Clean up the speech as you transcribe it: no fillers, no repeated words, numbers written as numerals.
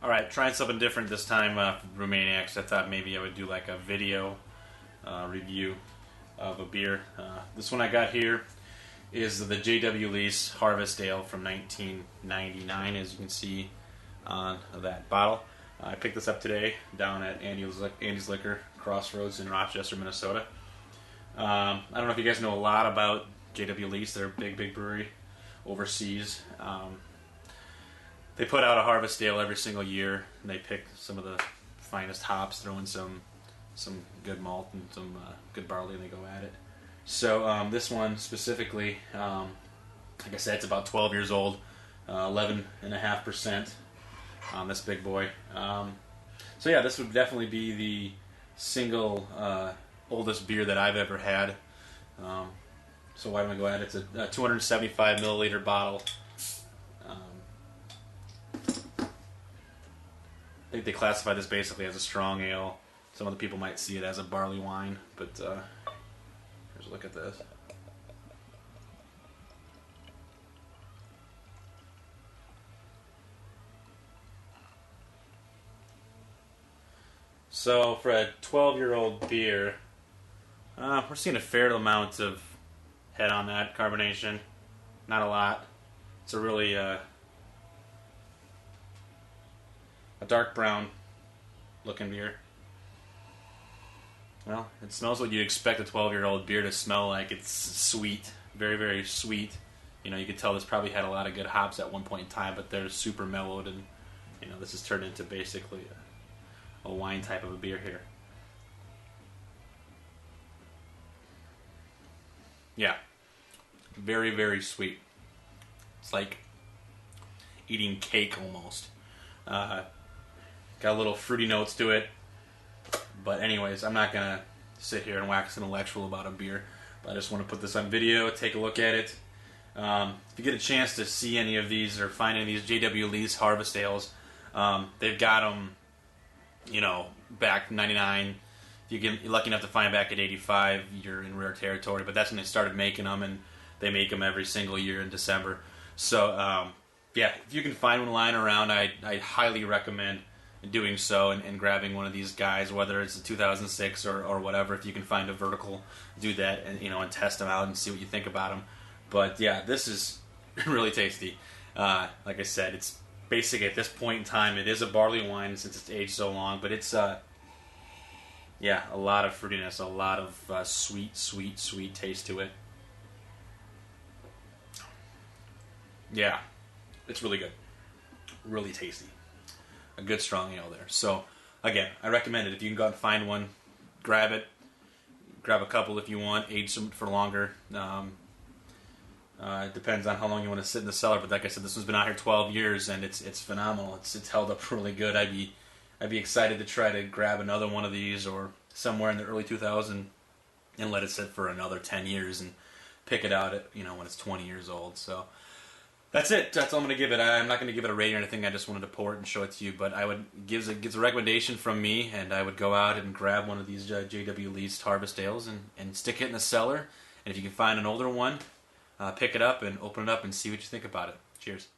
Alright, trying something different this time for Brewmaniacs. I thought maybe I would do like a video review of a beer. This one I got here is the J.W. Lease Harvest Ale from 1999, as you can see on that bottle. I picked this up today down at Andy's Liquor, Crossroads in Rochester, Minnesota. I don't know if you guys know a lot about J.W. Lease. They're a big brewery overseas. They put out a harvest ale every single year, and they pick some of the finest hops, throw in some good malt and some good barley, and they go at it. So this one specifically, like I said, it's about 12 years old, 11.5% on this big boy. So yeah, this would definitely be the single oldest beer that I've ever had. So why don't we go at it? It's a 275 milliliter bottle. I think they classify this basically as a strong ale. Some other people might see it as a barley wine, but here's a look at this. So for a 12-year-old beer, we're seeing a fair amount of head on that carbonation. Not a lot. It's a really a dark brown looking beer. Well, it smells what you'd expect a 12-year-old beer to smell like. It's sweet, very sweet. You know, you could tell this probably had a lot of good hops at one point in time, but they're super mellowed, and you know, this has turned into basically a wine type of a beer here. Yeah, very sweet. It's like eating cake almost. Got a little fruity notes to it. But anyways, I'm not going to sit here and wax intellectual about a beer. But I just want to put this on video, take a look at it. If you get a chance to see any of these or find any of these J.W. Lease Harvest Ales, they've got them, you know, back in 99. If you're lucky enough to find back at 85, you're in rare territory. But that's when they started making them, and they make them every single year in December. So, yeah, if you can find one lying around, I highly recommend doing so and grabbing one of these guys, whether it's a 2006 or whatever. If you can find a vertical, do that, and you know, and test them out and see what you think about them. But yeah, this is really tasty. Like I said, it's basically at this point in time, it is a barley wine since it's aged so long, but it's yeah, a lot of fruitiness, a lot of sweet taste to it. Yeah, it's really good, really tasty. A good strong ale there. So again, I recommend it. If you can go out and find one, grab it. Grab a couple if you want. Age them for longer. It depends on how long you want to sit in the cellar. But like I said, this one's been out here 12 years, and it's phenomenal. It's held up really good. I'd be excited to try to grab another one of these or somewhere in the early 2000s and let it sit for another 10 years and pick it out at, you know, when it's 20 years old. So that's it. That's all I'm going to give it. I'm not going to give it a rating or anything. I just wanted to pour it and show it to you. But I would gives a recommendation from me, and I would go out and grab one of these J.W. Lease Harvest Ales and stick it in the cellar. And if you can find an older one, pick it up and open it up and see what you think about it. Cheers.